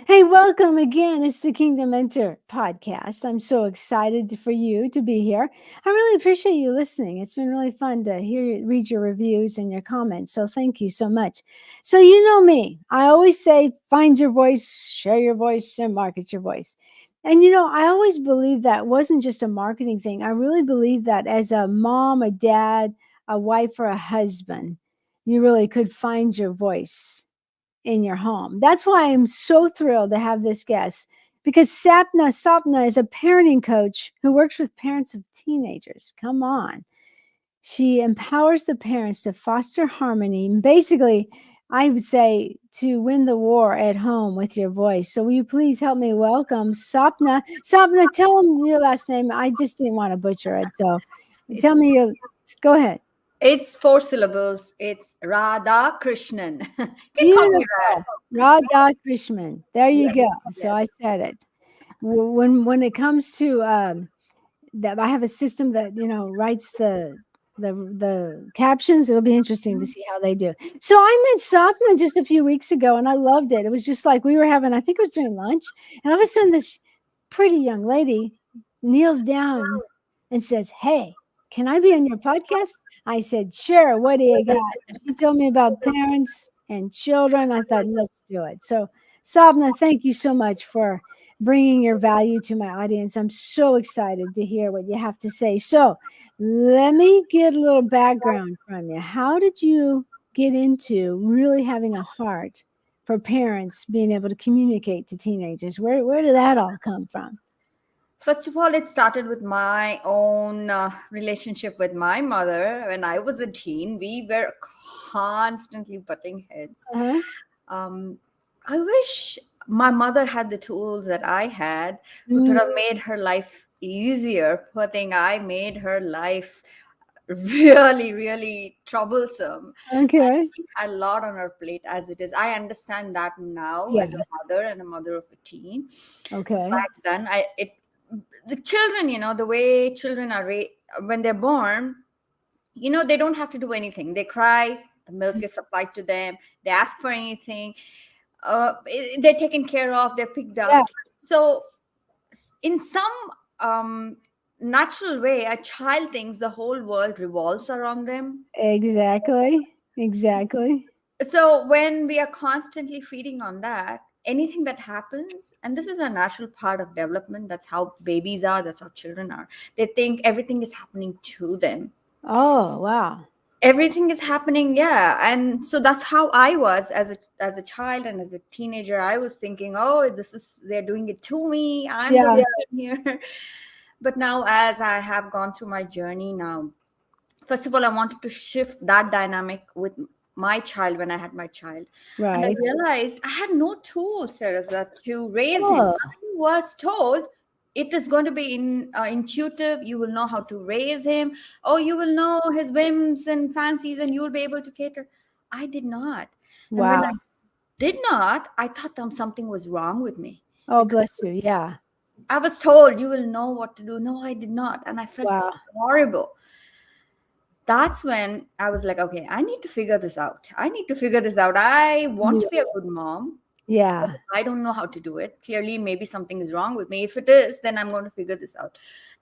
Hey, welcome again. It's the Kingdom Mentor podcast. I'm so excited for you to be here. I really appreciate you listening. It's been really fun to read your reviews and your comments. So thank you so much. So you know me. I always say find your voice, share your voice, and market your voice. And I always believe that wasn't just a marketing thing. I really believe that as a mom, a dad, a wife, or a husband, you really could find your voice in your home. That's why I'm so thrilled to have this guest because Sapna is a parenting coach who works with parents of teenagers. Come on. She empowers the parents to foster harmony. Basically, I would say to win the war at home with your voice. So will you please help me welcome Sapna? Sapna, tell them your last name. I just didn't want to butcher it. So tell It's me go ahead. it's four syllables. It's Radhakrishnan. You can call me Rad. Beautiful. Radhakrishnan. There you Yes, go. So yes. I said it. When it comes to that, I have a system that writes the captions. It'll be interesting to Mhm. see how they do. So I met Sapna just a few weeks ago, and I loved it. It was just like we were having. I think it was during lunch, and all of a sudden this pretty young lady kneels down and says, "Hey, can I be on your podcast?" I said, "Sure. What do you got?" She told me about parents and children. I thought, let's do it. So, Sabna, thank you so much for bringing your value to my audience. I'm so excited to hear what you have to say. So, let me get a little background from you. How did you get into really having a heart for parents being able to communicate to teenagers? Where did that all come from? First of all, it started with my own relationship with my mother. When I was a teen, we were constantly butting heads. Uh-huh. Um, I wish my mother had the tools that I had. We could Mm, have made her life easier. Poor thing, I made her life really, really troublesome. And okay. she had a lot on her plate as it is. I understand that now Yeah. as a mother and a mother of a teen. Okay. Back then, the children, the way children are when they're born, they don't have to do anything. They cry, the milk is supplied to them, they ask for anything, they're taken care of, they're picked Yeah. up. So in some um, natural way, a child thinks the whole world revolves around them. Exactly. Exactly. So when we are constantly feeding on that, anything that happens, and this is a natural part of development, that's how babies are, that's how children are. They think everything is happening to them. Oh, wow. Everything is happening, yeah. And so that's how I was as a child and as a teenager. I was thinking, oh, they're doing it to me, I'm the Yeah. victim here. But now, as I have gone through my journey now, first of all, I wanted to shift that dynamic with my child when I had my child. And I Right. realized I had no tools, Teresa, to raise him. Oh, I was told it is going to be intuitive. You will know how to raise him. Oh, you will know his whims and fancies, and you'll be able to cater. I did not. And when wow. I did not, I thought something was wrong with me Oh, because bless you. Yeah. I was told you will know what to do. No, I did not. And I felt Wow. horrible. That's when I was like, okay, I need to figure this out. I need to figure this out. I want to be a good mom, but Yeah. I don't know how to do it. Clearly, maybe something is wrong with me. If it is, then I'm going to figure this out.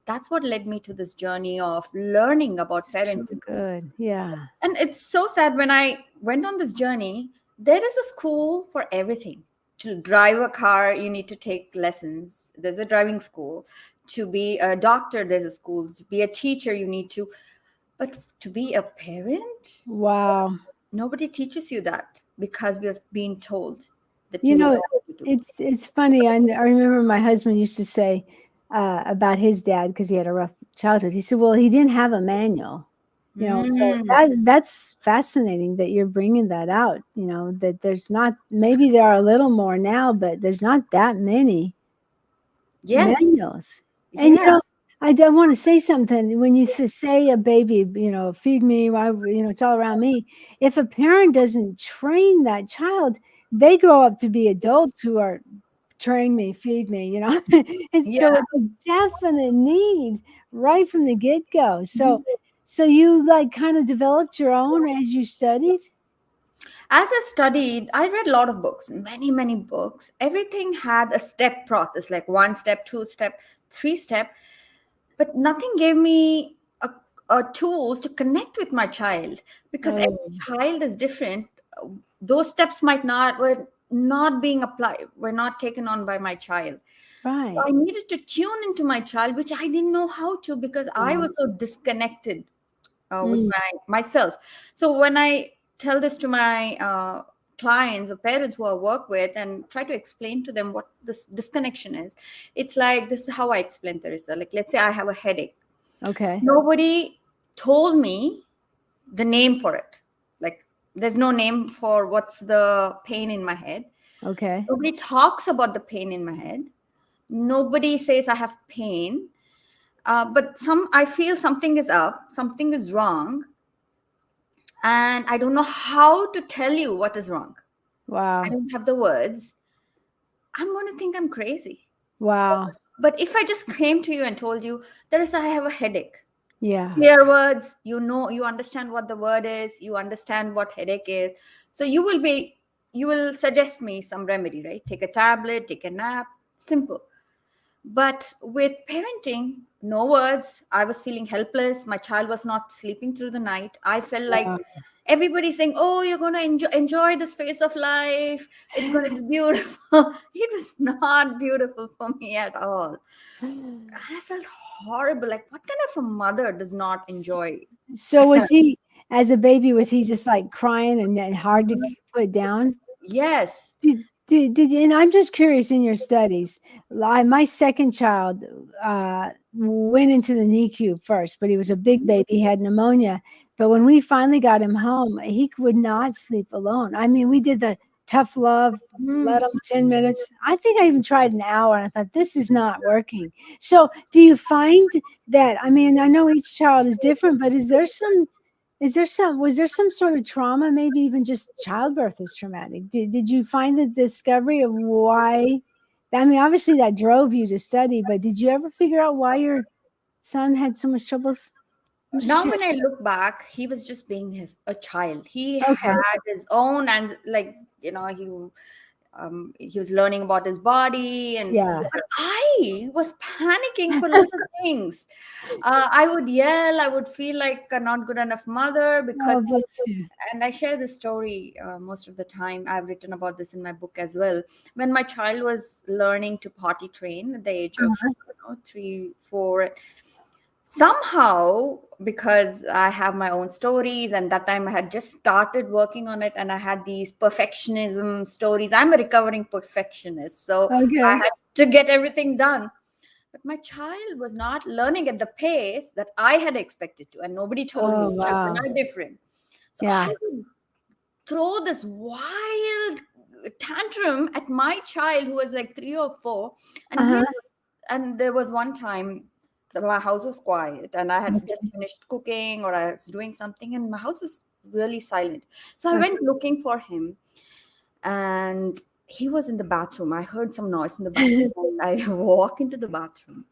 That's what led me to this journey of learning about So parenting. good. Yeah. And it's so sad when I went on this journey, there is a school for everything. To drive a car, you need to take lessons. There's a driving school. To be a doctor, there's a school. To be a teacher, you need to. But to be a parent, Wow. nobody teaches you that because we have been told that You you will know, know what to do. it's funny. I remember my husband used to say about his dad because he had a rough childhood. He said, "Well, he didn't have a manual." So Mm, that's fascinating that you're bringing that out. That there's not, maybe there are a little more now, but there's not that many yes, manuals. And yeah, I don't want to say something. When you say a baby, feed me, it's all around me. If a parent doesn't train that child, they grow up to be adults who are train me, feed me. And so yeah. it's a definite need right from the get-go. So you like kind of developed your own as you studied? as I studied, I read a lot of books, many books. Everything had a step process, like 1 step, 2 step, 3 step, but nothing gave me a tools to connect with my child, because Oh, every child is different. Those steps might not were not being applied, were not taken on by my child. So right. I needed to tune into my child, which I didn't know how to, because I Wow. was so disconnected with Mm, myself. So when I tell this to my clients or parents who I work with and try to explain to them what this disconnection is, it's like, this is how I explain, Teresa. Like, let's say I have a headache. okay. Nobody told me the name for it. Like, there's no name for what's the pain in my head. Okay. Nobody talks about the pain in my head. Nobody says I have pain. But I feel something is up, something is wrong, and I don't know how to tell you what is wrong. I Wow. don't have the words. I'm going to think I'm crazy. Wow. But if I just came to you and told you, Teresa, I have a headache, Yeah. clear words, you understand what the word is, you understand what headache is. So you will suggest me some remedy, right? Take a tablet, take a nap, simple. But with parenting, no words. I was feeling helpless. My child was not sleeping through the night. I felt like Wow. everybody's saying, "Oh, you're going to enjoy this phase of life. It's going to be beautiful." It was not beautiful for me at all. I felt horrible. Like, what kind of a mother does not enjoy? So was he, as a baby, was he just like crying and hard to put down? Yes. Did you, and I'm just curious, in your studies, my second child went into the NICU first, but he was a big baby, he had pneumonia. But when we finally got him home, he would not sleep alone. I mean, we did the tough love, Mm. let him 10 minutes. I think I even tried an hour, and I thought, this is not working. So do you find that, I mean, I know each child is different, but was there some sort of trauma? Maybe even just childbirth is traumatic. Did you find the discovery of why? I mean, obviously that drove you to study, but did you ever figure out why your son had so much troubles? I'm just Now curious. when I look back, he was just being a child. He Okay. had his own, and like, he was learning about his body, and Yeah. but I was panicking for little things. I would yell. I would feel like a not good enough mother, because, Oh, bless you. and I share this story most of the time. I've written about this in my book as well. When my child was learning to potty train at the age of Uh-huh. 3, 4, somehow, because I have my own stories, and that time I had just started working on it, and I had these perfectionism stories. I'm a recovering perfectionist, so I Okay. had to get everything done. But my child was not learning at the pace that I had expected to, and nobody told Oh, me children wow. are different. So Yeah. I would throw this wild tantrum at my child, who was like 3 or 4, and Uh-huh. and there was one time that my house was quiet, and I had just Okay. finished cooking, or I was doing something, and my house was really silent. So I Okay. went looking for him, and he was in the bathroom. I heard some noise in the bathroom, and I walk into the bathroom,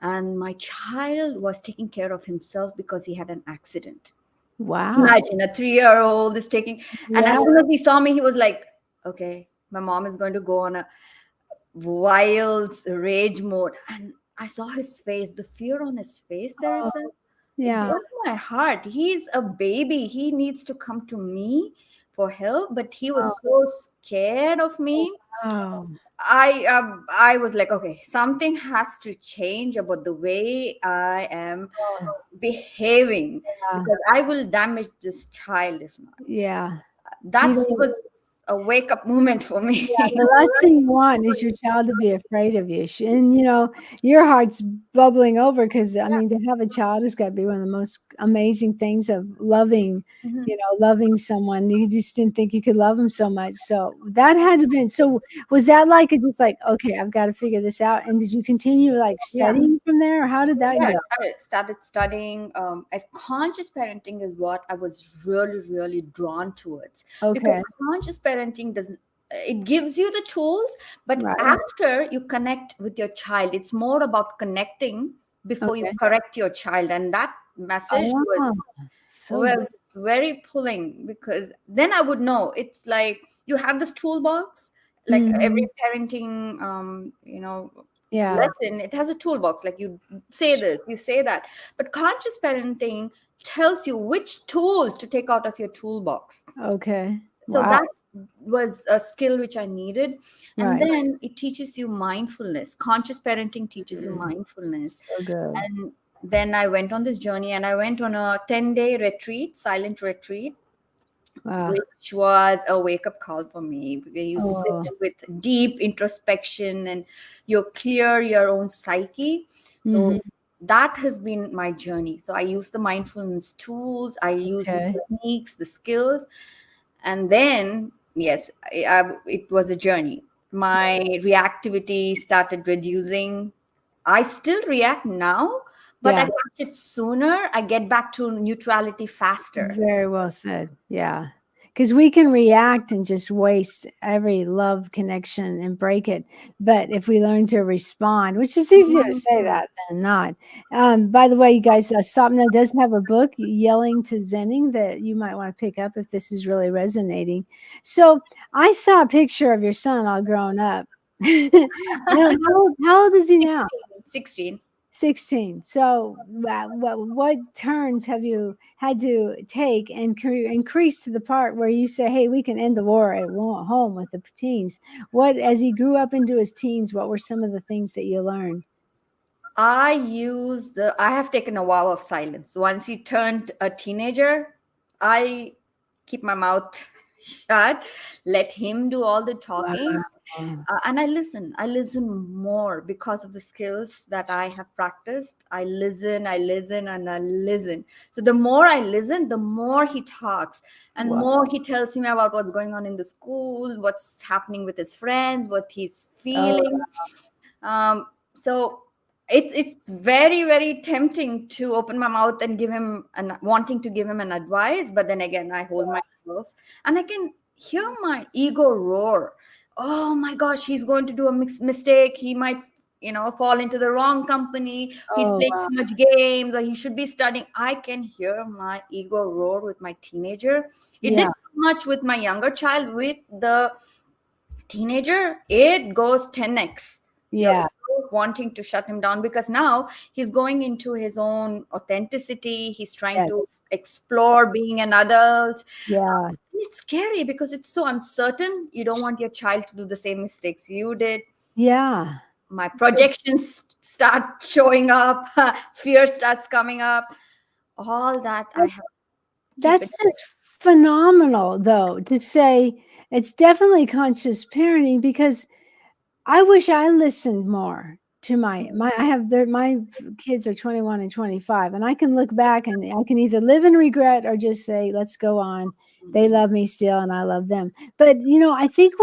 and my child was taking care of himself because he had an accident. Wow. Imagine a 3-year-old is taking, and as Yeah. soon as he saw me, he was like, "Okay, my mom is going to go on a wild rage mode." And I saw his face, the fear on his face, there is Oh, it yeah. broke my heart. He's a baby. He needs to come to me for help, but he Oh, was so scared of me. wow. I was like, okay, something has to change about the way I am Oh, behaving, yeah. because I will damage this child if not. Yeah. You That don't. was a wake up moment for me. Yeah, the last thing you want is your child to be afraid of you. And your heart's bubbling over because I mean, to have a child has got to be one of the most amazing things of loving, Mhm. loving someone. You just didn't think you could love them so much. So that had to been. So was that like it? Just like, okay, I've got to figure this out. And did you continue like Yeah. studying from there, or how did that Yeah, go? I started studying. As conscious parenting is what I was really drawn towards, because Okay, conscious parenting does, it gives you the tools, but right. after you connect with your child, it's more about connecting before you Okay, correct your child, and message Oh, so good. was very pulling, because then I would know. It's like you have this toolbox, like Mhm. every parenting, Yeah. lesson. It has a toolbox. Like you say this, you say that, but conscious parenting tells you which tool to take out of your toolbox. Okay. So Wow. that was a skill which I needed. And Right. then it teaches you mindfulness. Conscious parenting teaches you Mm, mindfulness. so good. And then I went on this journey, and I went on a 10-day retreat, silent retreat, Wow. which was a wake up call for me, where you sit Oh. with deep introspection and you clear your own psyche. Mhm. So that has been my journey. So I use the mindfulness tools, I use the Okay. techniques, the skills, and then yes, it was a journey. My reactivity started reducing. I still react now, but I Yeah. catch it sooner. I get back to neutrality faster. Very well said. Yeah. Because we can react and just waste every love connection and break it. But if we learn to respond, which is easier to say Mhm. that than not. By the way, you guys, Sapna does have a book, Yelling to Zenning, that you might want to pick up if this is really resonating. So I saw a picture of your son all grown up. I don't know, how old is he now? 16. 16. So, what turns have you had to take and increase to the part where you say, "Hey, we can end the war at home with the teens"? What, as he grew up into his teens, what were some of the things that you learned? I have taken a vow of silence. Once he turned a teenager, I keep my mouth shut, let him do all the talking. Wow. And I listen more because of the skills that I have practiced. I listen, and I listen. So the more I listen, the more he talks, and Wow. more he tells me about what's going on in the school, what's happening with his friends, what he's Oh, feeling. So it's very, very tempting to open my mouth and give him and wanting to give him an advice, but then again I hold myself, and I can hear my ego roar. Oh my gosh, he's going to do a mistake. He might, fall into the wrong company. He's oh, playing wow. too much games, or he should be studying. I can hear my ego roar with my teenager. It did Yeah. so much with my younger child. With the teenager, it goes 10x. You're Yeah. wanting to shut him down, because now he's going into his own authenticity. He's trying to Yes. explore being an adult. Yeah. It's scary because it's so uncertain. You don't want your child to do the same mistakes you did. Yeah. My projections start showing up, fear starts coming up. All that I have to keep it. That's just phenomenal, though, to say it's definitely conscious parenting, because I wish I listened more to my I have my kids are 21 and 25, and I can look back and I can either live in regret or just say, let's go on. They love me still and I love them. But I think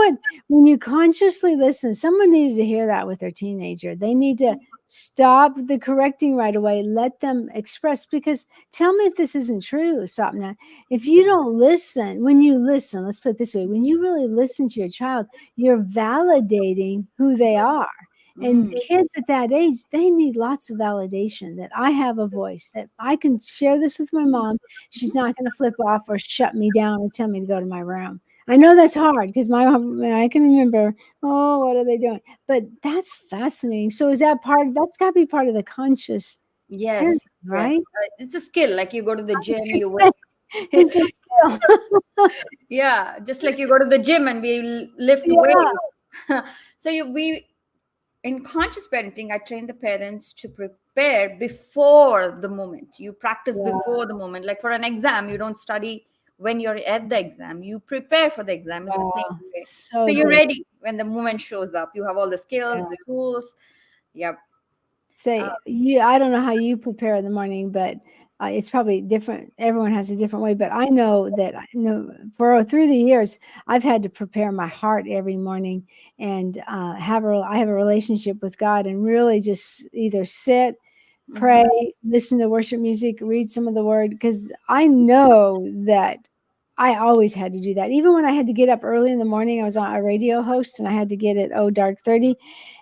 when you consciously listen, someone needed to hear that with their teenager. They need to stop the correcting right away, let them express, because tell me if this isn't true, Sapna. If you don't listen, when you listen, let's put it this way, when you really listen to your child, you're validating who they are. And Mm, kids at that age, they need lots of validation that I have a voice, that I can share this with my mom. She's not going to flip off or shut me down or tell me to go to my room. I know that's hard because my mom, I can remember, oh, what are they doing? But that's fascinating. So is that's got to be part of the conscious parenting, yes, yes. right? It's a skill. Like you go to the I was gym, just you wake. saying, it's a skill. Yeah, just like you go to the gym and we lift Yeah, weights. So we in conscious parenting, I train the parents to prepare before the moment. You practice yeah, before the moment. Like for an exam, you don't study when you're at the exam. You prepare for the exam. It's the same wow. way. So So you're good. ready when the moment shows up. You have all the skills, Yeah. the tools. Yep. Uh, Say, I don't know how you prepare in the morning, but it's probably different. Everyone has a different way, but I know that I know through the years, I've had to prepare my heart every morning and I have a relationship with God, and really just either sit, mhm, pray, listen to worship music, read some of the word, because I know that I always had to do that. Even when I had to get up early in the morning, I was on a radio host and I had to get at dark 30.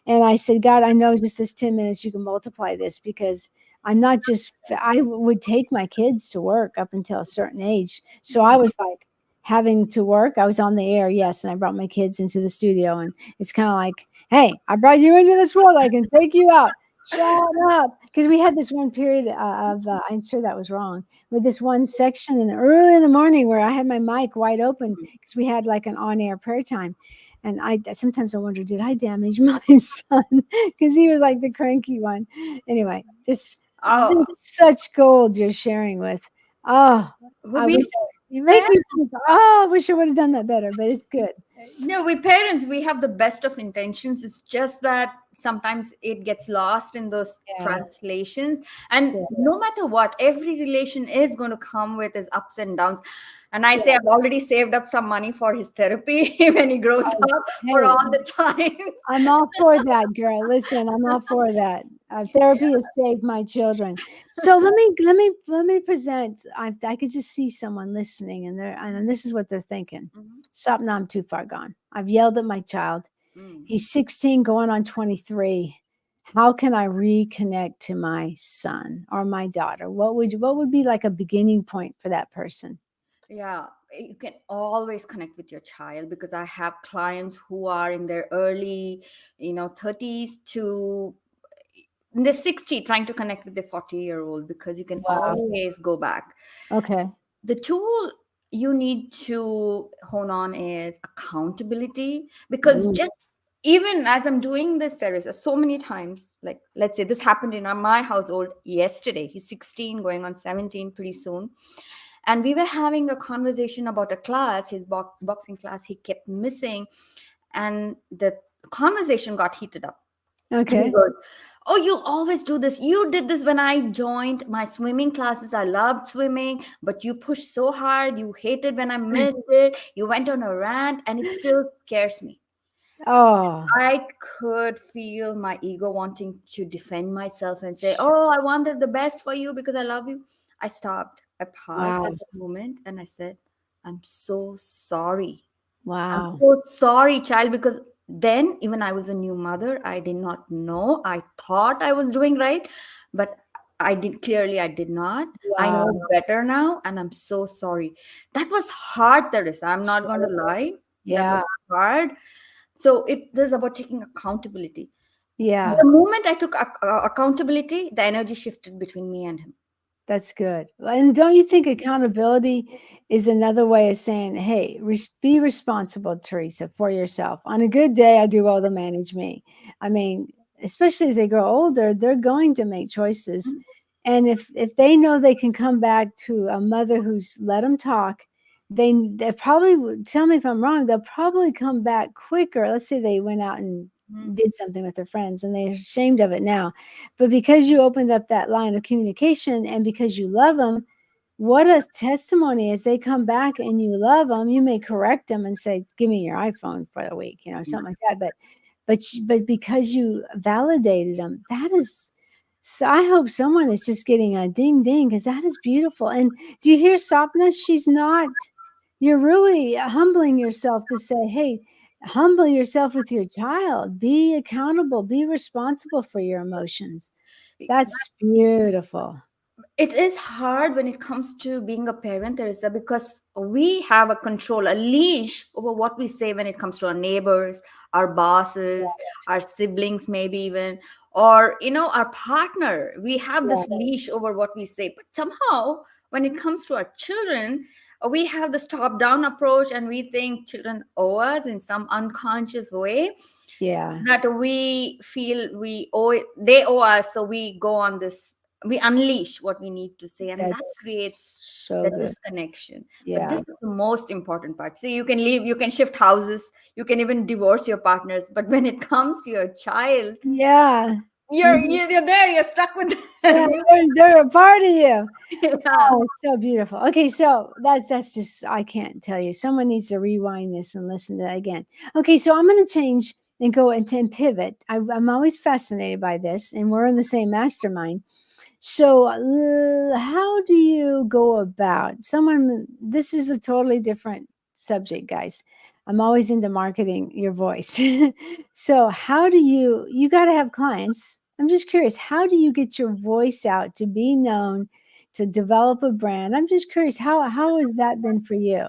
And I said, God, I know just this 10 minutes you can multiply this, because I'm not just, I would take my kids to work up until a certain age. So I was like having to work. I was on the air, yes, and I brought my kids into the studio. And it's kind of like, hey, I brought you into this world. I can take you out. Shut up. Because we had this one period I'm sure that was wrong, with this one section in early in the morning where I had my mic wide open because we had like an on air prayer time. And sometimes I wonder, did I damage my son? Because he was like the cranky one. Anyway, Oh, just such gold you're sharing with. Oh, but I we wish you make me think, oh, I wish I would have done that better, but it's good. no, we parents, we have the best of intentions. It's just that sometimes it gets lost in those Yeah, translations. And sure. no matter what, every relation is going to come with its ups and downs. And I Yeah. say I've already saved up some money for his therapy when he grows Oh, up for hey, all the time. I'm all for that, girl. Listen, I'm all for that. Therapy has saved my children. So let me present. I could just see someone listening, and this is what they're thinking. Mhm. Sapna, I'm too far gone. I've yelled at my child. Mm. He's 16, going on 23. How can I reconnect to my son or my daughter? What would be like a beginning point for that person? Yeah, you can always connect with your child because I have clients who are in their early, 30s to in the 60 trying to connect with the 40-year-old because you can Wow. always go back. Okay. The tool you need to hone on is accountability because Ooh, just even as I'm doing this, there is so many times, like let's say this happened in my household yesterday. He's 16 going on 17 pretty soon, and we were having a conversation about a class, his boxing class he kept missing, and the conversation got heated up. And he okay. goes, oh, you always do this. You did this when I joined my swimming classes. I loved swimming, but you pushed so hard. You hated when I missed it. You went on a rant, and it still scares me. Oh, I could feel my ego wanting to defend myself and say, oh, I wanted the best for you because I love you. I stopped. I paused at wow. that moment and I said, I'm so sorry. I'm Wow. so sorry, child, because then even I was a new mother. I did not know. I thought I was doing right, but I did not. I Wow. know better now, and I'm so sorry. That was hard, Teresa. I'm not gonna lie. That Yeah. was hard. So it is about taking accountability. Yeah. The moment I took accountability, the energy shifted between me and him. That's good. And don't you think accountability is another way of saying, hey, be responsible, Teresa, for yourself. On a good day, I do well to manage me. I mean, especially as they grow older, they're going to make choices. And if they know they can come back to a mother who's let them talk, they probably tell me if I'm wrong, they'll probably come back quicker. Let's say they went out and Mhm. did something with their friends and they're ashamed of it now, but because you opened up that line of communication and because you love them, what a testimony as they come back and you love them, you may correct them and say, give me your iPhone for the week, something like that. But because you validated them, that is, so I hope someone is just getting a ding ding because that is beautiful. And do you hear Sapna? She's not, you're really humbling yourself to say, hey, humble yourself with your child, be accountable, be responsible for your emotions. That's beautiful. It is hard when it comes to being a parent, Teresa, because we have a control, a leash over what we say when it comes to our neighbors, our bosses, our siblings, maybe even, or our partner. We have Yeah, this leash over what we say. But somehow, when it comes to our children, we have this top-down approach, and we think children owe us in some unconscious way yeah, that we feel they owe us, so we go on this, we unleash what we need to say, and that creates that's so the good. disconnection. But Yeah. this is the most important part. See, you can leave, you can shift houses, you can even divorce your partners, but when it comes to your child, Yeah. Mhm. you're there, you're stuck with Yeah, them. they're a part of you. Yeah. Oh, it's so beautiful. Okay, so that's just I can't tell you. Someone needs to rewind this and listen to that again. Okay, so I'm going to change and go into and pivot. I'm always fascinated by this, and we're in the same mastermind. So, how do you go about someone? This is a totally different subject, guys. I'm always into marketing your voice. So, how do you got to have clients? I'm just curious, how do you get your voice out to be known, to develop a brand? I'm just curious, how has that been for you?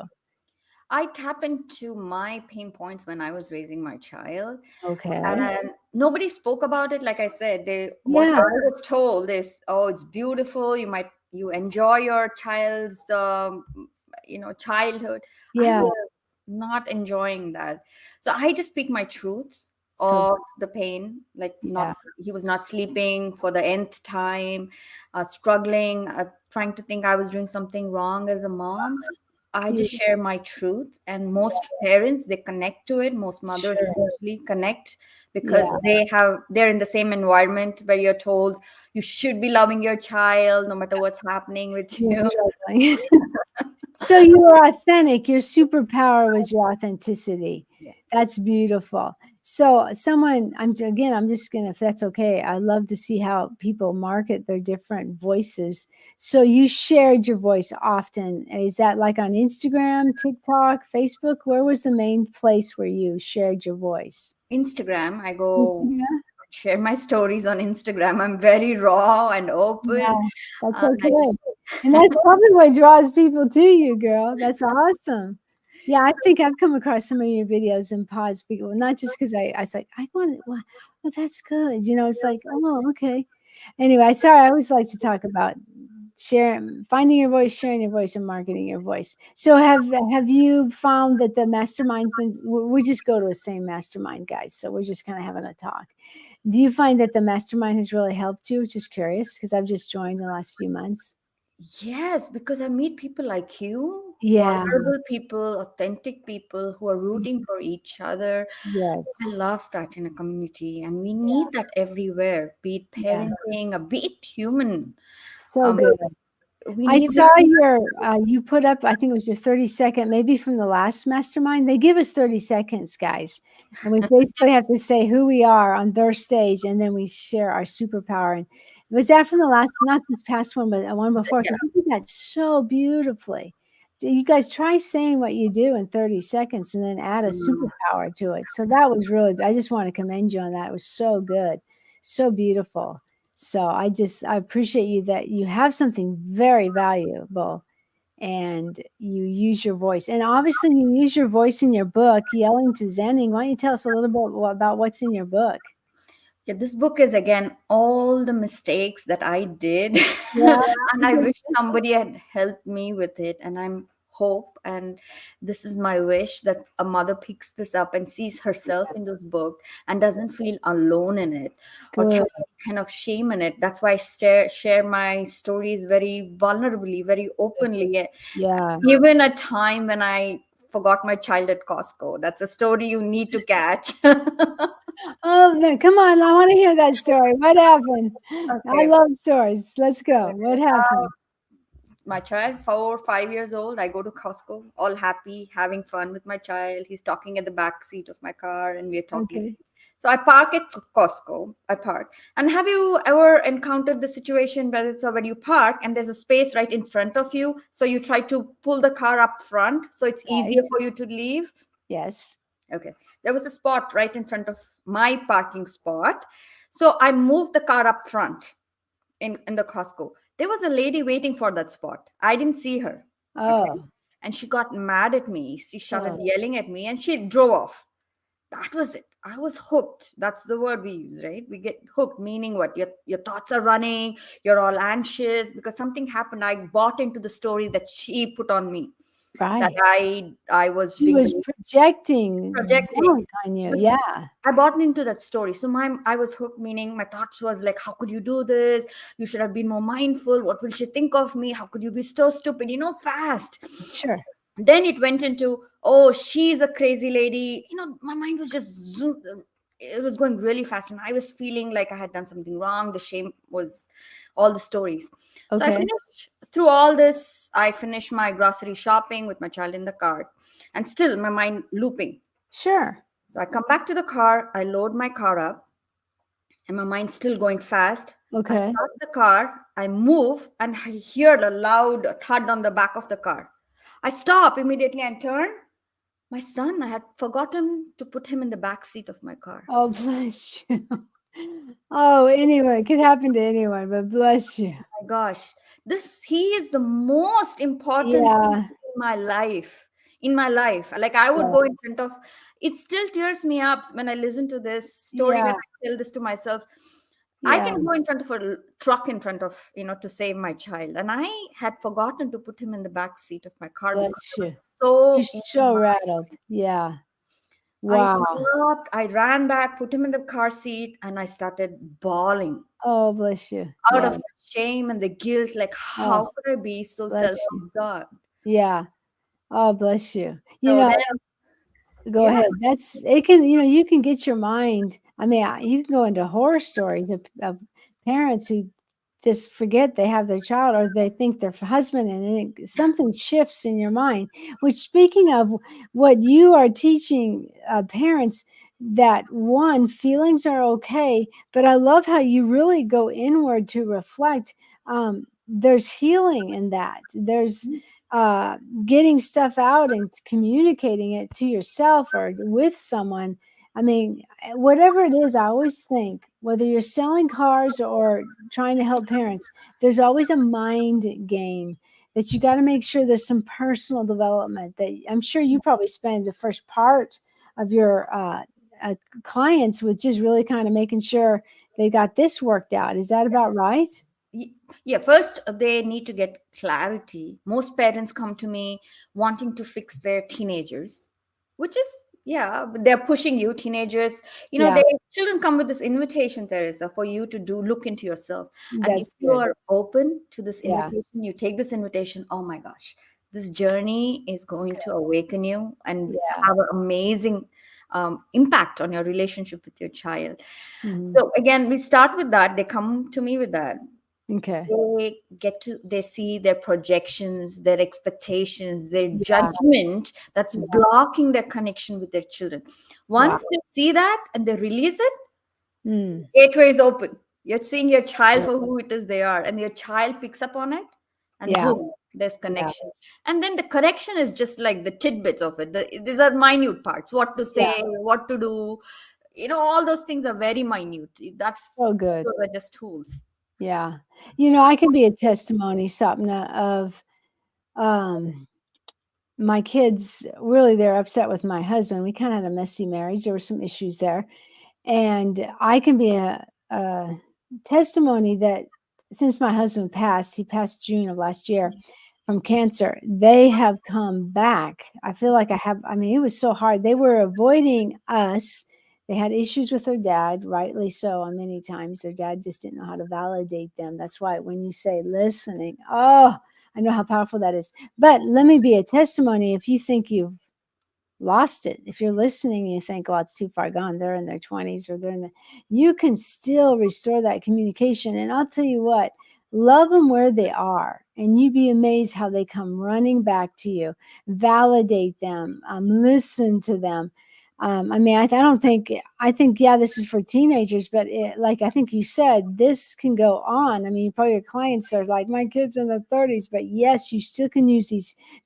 I tap into my pain points when I was raising my child, Okay. and nobody spoke about it. Like I said, they what Yeah. I was told is, oh, it's beautiful. You enjoy your child's childhood. I Yeah. was not enjoying that, so I just speak my truth So of the pain. Like, not, yeah. he was not sleeping for the nth time, struggling, trying to think I was doing something wrong as a mom. I Yeah. just share my truth, and most parents, they connect to it. Most mothers Sure. especially connect, because Yeah. they're in the same environment where you're told you should be loving your child no matter what's happening with You're you. struggling. So you were authentic. Your superpower was your authenticity. Yeah. That's beautiful. So someone, I'm just gonna, if that's okay, I love to see how people market their different voices. So you shared your voice often. Is that like on Instagram, TikTok, Facebook? Where was the main place where you shared your voice? Instagram, I go Instagram? share my stories on Instagram. I'm very raw and open. Yeah, that's I okay. And just that's probably what draws people to you, girl. That's awesome. Yeah, I think I've come across some of your videos and paused people, not just because I was like, I want it. Well, that's good. It's like, oh, okay. Anyway, sorry, I always like to talk about sharing, finding your voice, sharing your voice, and marketing your voice. So have you found that the mastermind's been? We just go to the same mastermind, guys. So we're just kind of having a talk. Do you find that the mastermind has really helped you? Just curious, because I've just joined in the last few months. Yes, because I meet people like you, Yeah. vulnerable people, authentic people who are rooting for each other. I Yes. love that in a community, and we Yeah. need that everywhere, be it Yeah. parenting, be it human. So Um, good. we I need saw this. you put up, I think it was your 30-second, maybe from the last mastermind. They give us 30 seconds, guys. And we basically have to say who we are on their stage, and then we share our superpower. And was that from the last, not this past one, but the one before? Yeah. Because you did that so beautifully. So you guys try saying what you do in 30 seconds and then add a Mm. superpower to it. So that was really, I just want to commend you on that. It was so good, so beautiful. So I appreciate you that you have something very valuable and you use your voice. And obviously you use your voice in your book, Yelling to Zenning. Why don't you tell us a little bit about what's in your book? Yeah, this book is again all the mistakes that I did, Yeah. and I wish somebody had helped me with it. And I'm hope, and this is my wish, that a mother picks this up and sees herself in this book and doesn't feel alone in it or Good. kind of shame in it. That's why I share my stories very vulnerably, very openly. Yeah. Even a time when I forgot my child at Costco. That's a story you need to catch. Oh, no, come on. I want to hear that story. What happened? I Okay. love stories. Let's go. What Uh, happened? my child, 4 or 5 years old, I go to Costco, all happy, having fun with my child. He's talking at the back seat of my car, and we're talking. Okay. So I park at Costco. I park. And have you ever encountered the situation where it's where you park and there's a space right in front of you? So you try to pull the car up front so it's easier Right. for you to leave? Yes. Okay. There was a spot right in front of my parking spot. So I moved the car up front in the Costco. There was a lady waiting for that spot. I didn't see her. Okay. Oh, And she got mad at me. She started oh, yelling at me and she drove off. That was it. I was hooked. That's the word we use, right? We get hooked, meaning what? Your thoughts are running, you're all anxious because something happened. I bought into the story that she put on me, that right. I was She being was projecting projecting. junk on you. Yeah. I bought into that story. So I was hooked, meaning my thoughts was like, how could you do this? You should have been more mindful. What will she think of me? How could you be so stupid? Fast. Sure. Then it went into, oh, she's a crazy lady. My mind was just it was going really fast. And I was feeling like I had done something wrong. The shame was all the stories. So I Okay. finished through all this. I finished my grocery shopping with my child in the cart, and still my mind looping. Sure. So I come back to the car, I load my car up, and my mind's still going fast. I Okay. start the car, I move, and I hear a loud thud on the back of the car. I stop immediately and turn. My son, I had forgotten to put him in the back seat of my car. Oh, bless you. Oh, anyway, it could happen to anyone, but bless you. My gosh, this he is the most important thing Yeah, in my life. In my life, like I would yeah, go in front of. It still tears me up when I listen to this story. When yeah, I tell this to myself, I yeah. can go in front of a truck in front of to save my child, and I had forgotten to put him in the back seat of my car because Bless I was you. You're so in so my. rattled. Yeah. I Wow. stopped. I ran back, put him in the car seat, and I started bawling Oh, bless you. out Yeah. of the shame and the guilt. Like, Oh, how could I be so bless you. self-absorbed? Yeah. Oh, bless you. You So know, then, go yeah, ahead. That's it can, you can get your mind. I mean, you can go into horror stories of parents who just forget they have their child or they think their husband, and then something shifts in your mind. Which, speaking of what you are teaching parents, that one, feelings are okay, but I love how you really go inward to reflect. There's healing in that. There's uh, getting stuff out and communicating it to yourself or with someone. I mean, whatever it is, I always think whether you're selling cars or trying to help parents, there's always a mind game that you got to make sure there's some personal development that I'm sure you probably spend the first part of your uh, clients with just really kind of making sure they got this worked out. Is that about right? Y- yeah, first they need to get clarity. Most parents come to me wanting to fix their teenagers, which is, yeah, they're pushing you, teenagers. Yeah, Their children come with this invitation, Teresa, for you to do look into yourself. And if that's you good. are open to this Yeah, invitation, you take this invitation, oh my gosh, this journey is going to awaken you and yeah. have an amazing impact on your relationship with your child. Mhm. So again, we start with that. They come to me with that. Okay. They see their projections, their expectations, their Yeah, judgment that's yeah. blocking their connection with their children. Wow. Once they see that and they release it, Mm. gateway is open. You're seeing your child Yeah, for who it is they are, and your child picks up on it, and yeah, boom, there's yeah, connection. And then the correction is just like the tidbits of it. These are minute parts: what to yeah. say, what to do. All those things are very minute. That's So good. Those are just tools. Yeah. I can be a testimony, Sapna, of um my kids really they're upset with my husband. We kind of had a messy marriage. There were some issues there. And I can be a testimony that since my husband passed, he passed June of last year from cancer, they have come back. I feel like I mean, it was so hard. They were avoiding us. They had issues with their dad, rightly so, on many times. Their dad just didn't know how to validate them. That's why when you say listening, oh, I know how powerful that is. But let me be a testimony. If you think you've lost it. If you're listening and you think, oh, it's too far gone, they're in their 20s or you can still restore that communication. And I'll tell you what, love them where they are. And you'd be amazed how they come running back to you, validate them, listen to them. I mean, I don't think, I think, yeah, this is for teenagers, but like I think you said, this can go on. I mean, probably your clients are like, my kid's in their 30s, but yes, you still can use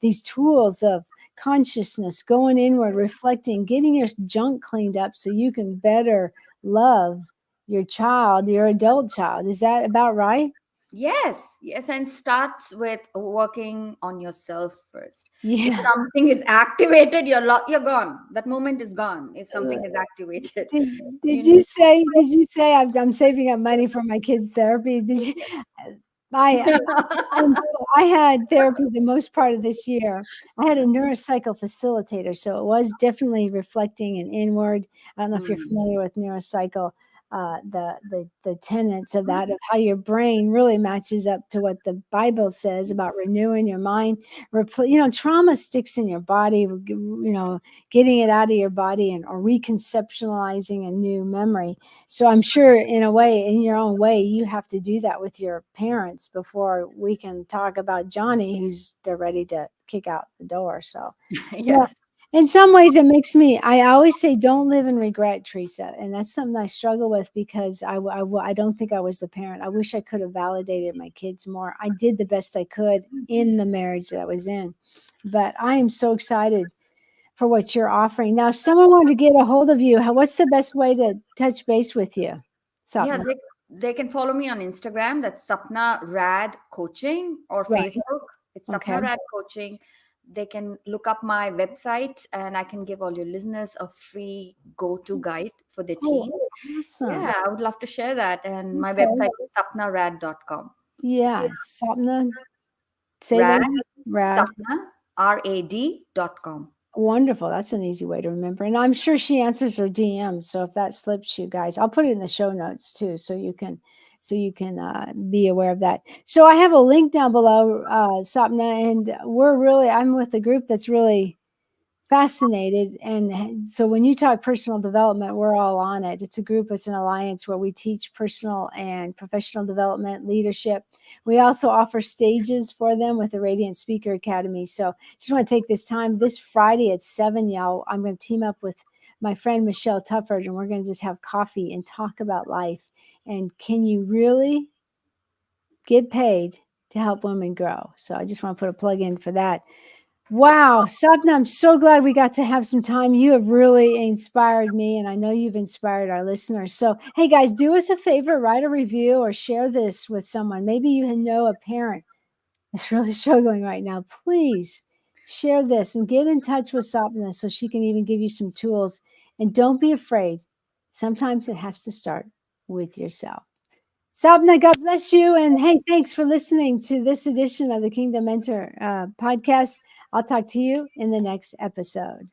these tools of consciousness, going inward, reflecting, getting your junk cleaned up so you can better love your child, your adult child. Is that about right? Yes, yes, and starts with working on yourself first. If Yeah. something is activated, you're gone. That moment is gone. If Uh, something is activated, did you you need. say I'm saving up money for my kids' therapy? Did you? I Um, I had therapy the most part of this year. I had a neurocycle facilitator, so it was definitely reflecting and inward. I don't know if you're Hmm. familiar with neurocycle, the tenets of that, of how your brain really matches up to what the Bible says about renewing your mind. Trauma sticks in your body. Getting it out of your body and or reconceptualizing a new memory. So I'm sure in a way, in your own way, you have to do that with your parents before we can talk about Johnny, who's they're ready to kick out the door. So yeah, Yes. in some ways it makes me, I always say, don't live in regret, Teresa. And that's something I struggle with because I don't think I was the parent. I wish I could have validated my kids more. I did the best I could in the marriage that I was in. But I am so excited for what you're offering. Now, if someone wanted to get a hold of you, what's the best way to touch base with you? Yeah, Sapna. they can follow me on Instagram. That's Sapna Rad Coaching, or Right. Facebook. It's Okay. Sapna Rad Coaching. They can look up my website, and I can give all your listeners a free go-to guide for their Oh, team. awesome. Yeah, I would love to share that. And my Okay. website is sapnarad.com. Yeah. Sapna. Say that Rad, again. Rad. Sapna, RAD.com. Wonderful. That's an easy way to remember. And I'm sure she answers her DM. So if that slips you guys, I'll put it in the show notes too, so you can be aware of that. So I have a link down below, Sapna, and I'm with a group that's really fascinated. And so when you talk personal development, we're all on it. It's a group, it's an alliance where we teach personal and professional development, leadership. We also offer stages for them with the Radiant Speaker Academy. So just want to take this time this Friday at 7, y'all. I'm going to team up with my friend Michelle Tufford, and we're going to just have coffee and talk about life. And can you really get paid to help women grow? So I just want to put a plug in for that. Wow, Sapna, I'm so glad we got to have some time. You have really inspired me, and I know you've inspired our listeners. So, hey guys, do us a favor, write a review or share this with someone. Maybe you know a parent that's really struggling right now. Please share this and get in touch with Sapna so she can even give you some tools. And don't be afraid. Sometimes it has to start with yourself. Sapna, God bless you. And hey, thanks for listening to this edition of the Kingdom Mentor podcast. I'll talk to you in the next episode.